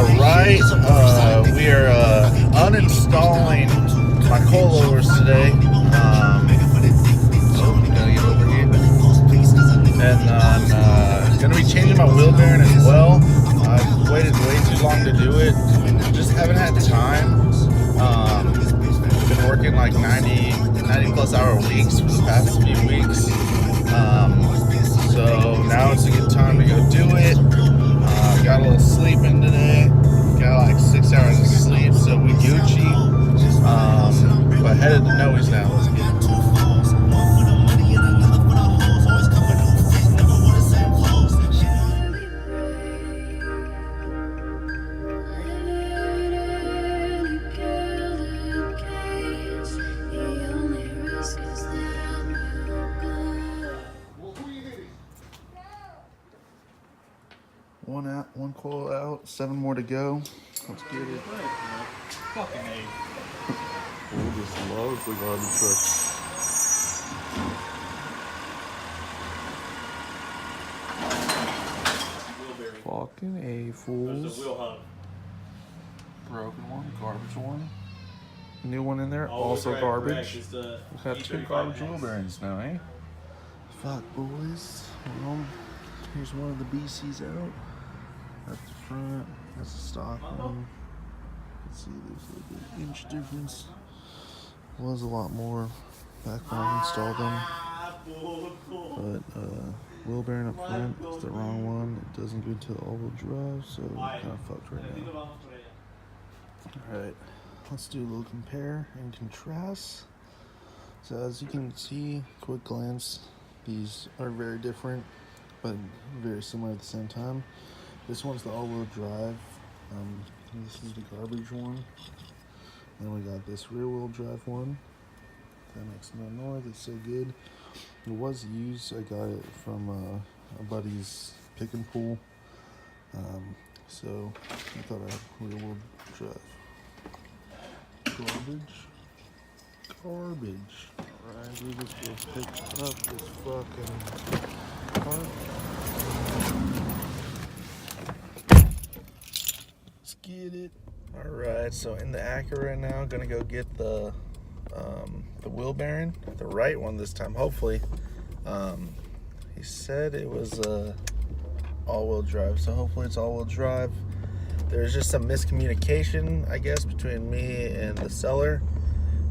Alright, we are uninstalling my coilovers today. Gonna get over here. And I'm gonna be changing my wheel bearing as well. I've waited way too long to do it. Just haven't had time. Been working like 90 plus hour weeks for the past few weeks. So now it's a good time to go do it. Got a little sleep in today. Got like 6 hours of sleep, so we Gucci. But headed to Noe's now. Let's get it. One out, one coil out, 7 more to go. Let's get it. Fucking A. We'll just love the garbage truck. Fucking A, fools. There's a wheel hub. Broken one, garbage one. New one in there, Oh, also right, garbage. It's the We've got 2 E35 garbage X. wheel bearings now, eh? Fuck, boys. Well, here's one of the BCs out. That's the front. That's the stock one. Let's see, there's a big inch difference. Was a lot more back when I installed them. But wheel bearing up front is the wrong one. It doesn't go to all-wheel drive, so kind of fucked right now. Alright, let's do a little compare and contrast. So as you can see, quick glance, these are very different, but very similar at the same time. This one's the all-wheel drive. This is the garbage one. Then we got this rear-wheel drive one. That makes no noise. It's so good. It was used. I got it from a buddy's pick and pull. So I thought I had rear-wheel drive. Garbage. Alright, we just go pick up this fucking part. Let's get it. Alright, so in the Acura right now, gonna go get the wheel bearing, the right one this time, hopefully. He said it was all-wheel drive, so hopefully it's all-wheel drive. There's just some miscommunication, I guess, between me and the seller.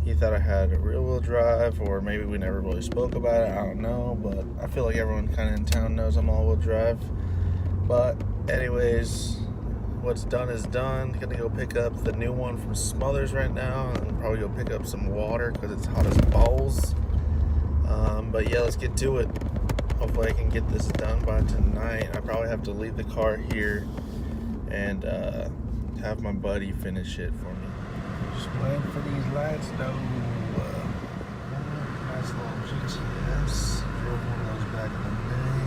He thought I had a rear-wheel drive, or maybe we never really spoke about it. I don't know, but I feel like everyone kind of in town knows I'm all-wheel drive. But anyways, what's done is done. Gonna go pick up the new one from Smothers right now, and probably go pick up some water because it's hot as balls. But yeah, let's get to it. Hopefully I can get this done by tonight. I probably have to leave the car here and have my buddy finish it for me. Just waiting for these lights though. Nice little GTS. Drove one of those back in the day.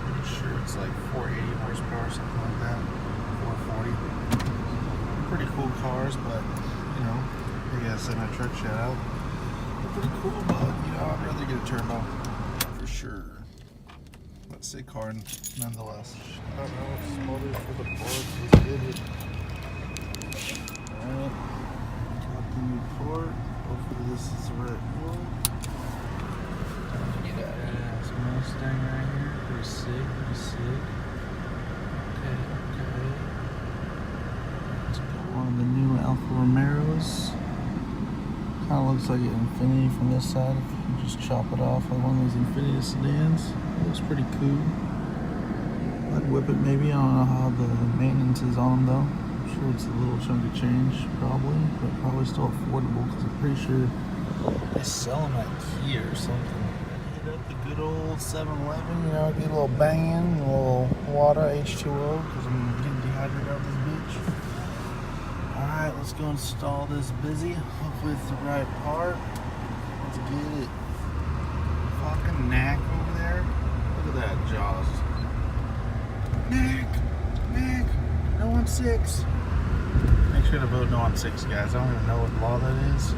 Pretty sure it's like 480 horsepower, something like that. 440. Pretty cool cars, but you know, big ass semi truck shout out. They're pretty cool, but you know, I'd rather get a turbo for sure. Let's say car nonetheless. I don't know if it's motor for the board. Let's get it. Alright. Got the new port. Hopefully this is the right one. Get that ass Mustang right here. Pretty sick, pretty sick. Okay. Let's put one of the new Alfa Romeros. Kind of looks like an Infiniti from this side. If you just chop it off like one of those Infiniti sedans. It looks pretty cool. I'd whip it maybe. I don't know how the maintenance is on them though. I'm sure it's a little chunk of change probably, but probably still affordable because I'm pretty sure they sell them at Kia or something. Hit up the good old 7-Eleven, you know, get a little bang in, a little water, H2O, because I'm getting dehydrated out this bitch. Alright, let's go install this busy. Hopefully it's the right part. Let's get it. Fucking knack over there. Look at that Jaws. Knack. No on 6. Make sure to vote no on 6, guys. I don't even know what law that is.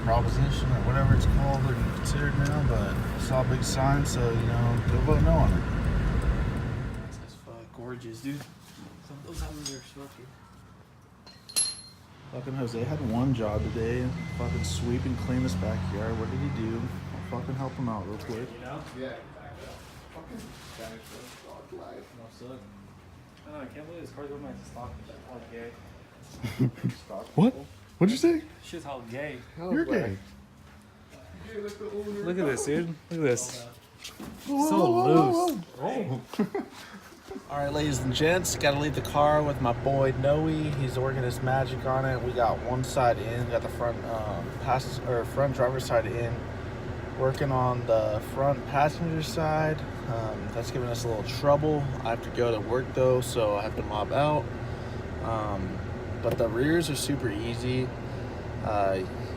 Proposition or whatever it's called or considered now, but I saw a big sign, so you know, go vote no on it. That's just gorgeous. dude. Some of those houses are smoky. Fucking Jose had one job today. Fucking sweep and clean this backyard. What did he do? I'll fucking help him out real quick. You know? Yeah, exactly. Fucking Spanish dog life. No, suck. I can't believe this car's going back to stock. That's all gay. What? What'd you say? Shit's all gay. You're gay. Look at this, dude. Look at this. Whoa, So whoa, loose. whoa, whoa. All right, ladies and gents, got to leave the car with my boy Noe. He's working his magic on it. We got one side in, got the front front driver's side in. Working on the front passenger side. That's giving us a little trouble. I have to go to work though, so I have to mob out. But the rears are super easy.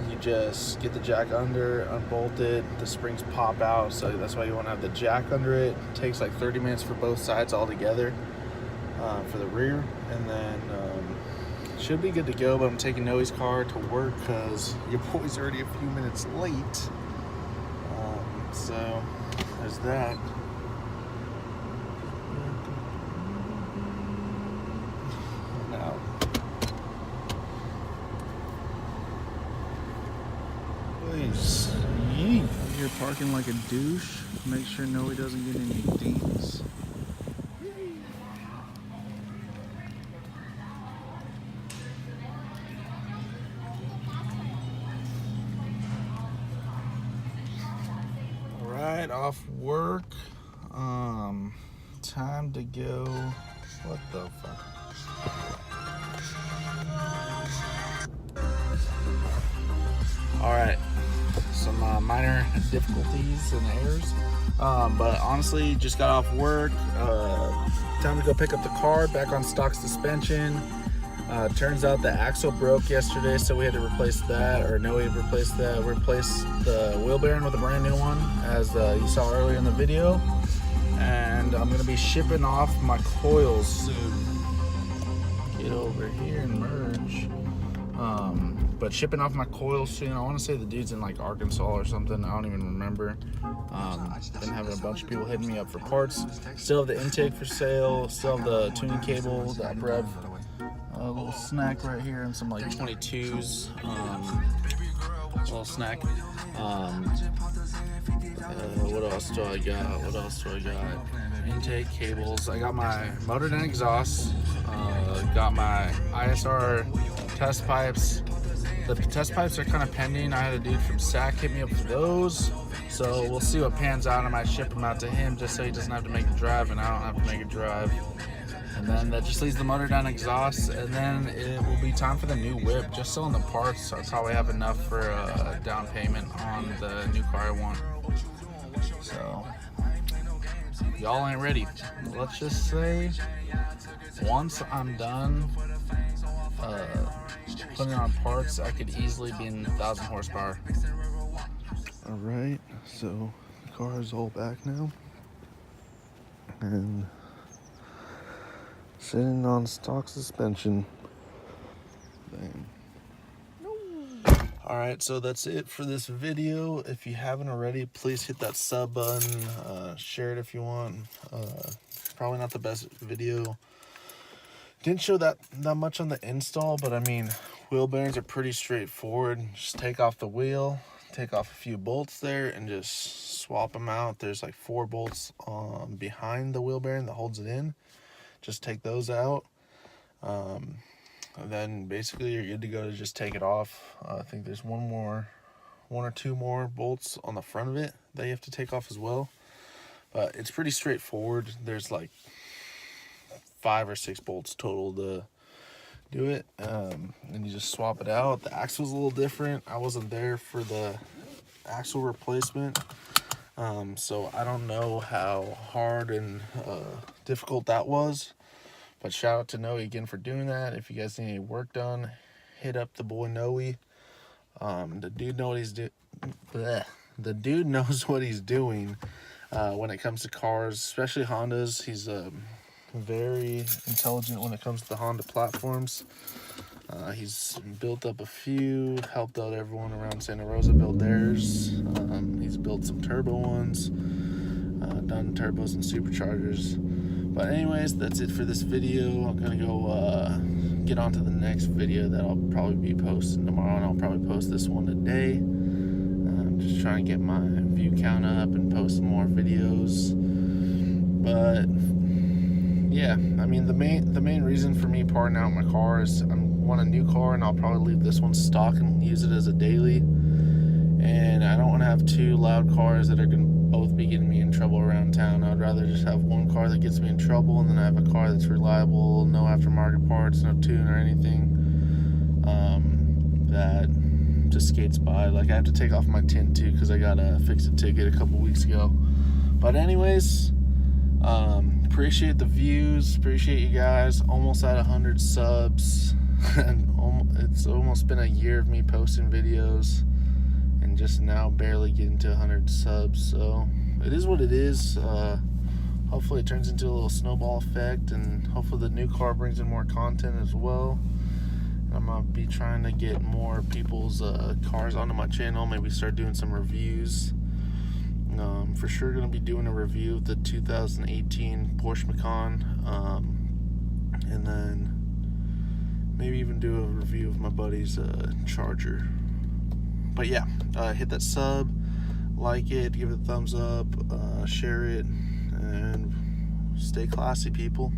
You just get the jack under, unbolt it, the springs pop out, so that's why you want to have the jack under it. It takes like 30 minutes for both sides all together for the rear, and then should be good to go. But I'm taking Noe's car to work because your boy's already a few minutes late. So there's that. Now. Please. You're parking like a douche. Make sure Noe doesn't get any dings. Alright, off work. Time to go. What the fuck? Alright, some minor difficulties and errors, but honestly just got off work. Time to go pick up the car, back on stock suspension. Turns out the axle broke yesterday, so we had to replace that, or no, we replaced that. We replaced the wheel bearing with a brand new one, as you saw earlier in the video. And I'm gonna be shipping off my coils soon. Get over here and merge. But shipping off my coils soon. I want to say the dude's in like Arkansas or something. I don't even remember. Been having a bunch of people hitting me up for parts. Still have the intake for sale. Still have the tuning cable, the uprev, a little snack right here, and some like 22s. Little snack. What else do I got? Intake cables. I got my motor and exhaust. Got my ISR test pipes. The test pipes are kind of pending. I had a dude from SAC hit me up for those, so we'll see what pans out. I might ship them out to him just so he doesn't have to make a drive and I don't have to make a drive. And then that just leaves the motor down exhaust, and then it will be time for the new whip. Just selling the parts, I probably have enough for a down payment on the new car I want. So y'all ain't ready. Let's just say once I'm done putting on parts, I could easily be in 1,000 horsepower. All right, so the car is all back now, and sitting on stock suspension. Bang. All right, so that's it for this video. If you haven't already, please hit that sub button, share it if you want. Probably not the best video. Didn't show that much on the install, but I mean, wheel bearings are pretty straightforward. Just take off the wheel, take off a few bolts there, and just swap them out. There's like 4 bolts behind the wheel bearing that holds it in. Just take those out. And then basically you're good to go to just take it off. I think there's one or two more bolts on the front of it that you have to take off as well. But it's pretty straightforward. There's like 5 or 6 bolts total to do it, and you just swap it out. The axle's a little different. I wasn't there for the axle replacement, so I don't know how hard and difficult that was, but shout out to Noe again for doing that. If you guys need any work done, hit up the boy Noe. The dude knows what he's doing when it comes to cars, especially Hondas. He's very intelligent when it comes to the Honda platforms. He's built up a few, helped out everyone around Santa Rosa build theirs. He's built some turbo ones, done turbos and superchargers. But anyways, that's it for this video. I'm gonna go get on to the next video that I'll probably be posting tomorrow, and I'll probably post this one today. I'm just trying to get my view count up and post some more videos. But yeah, I mean, the main reason for me parting out my car is I want a new car, and I'll probably leave this one stock and use it as a daily. And I don't want to have two loud cars that are going to both be getting me in trouble around town. I'd rather just have one car that gets me in trouble, and then I have a car that's reliable, no aftermarket parts, no tune or anything, that just skates by. Like, I have to take off my tint too because I got a fix-it ticket a couple weeks ago. But anyways, appreciate the views, appreciate you guys. Almost at 100 subs. And it's almost been a year of me posting videos, and just now barely getting to 100 subs. So it is what it is. Hopefully it turns into a little snowball effect, and hopefully the new car brings in more content as well. And I'm gonna be trying to get more people's cars onto my channel, maybe start doing some reviews. For sure gonna be doing a review of the 2018 Porsche Macan, and then maybe even do a review of my buddy's Charger. But yeah, hit that sub, like it, give it a thumbs up, share it, and stay classy, people.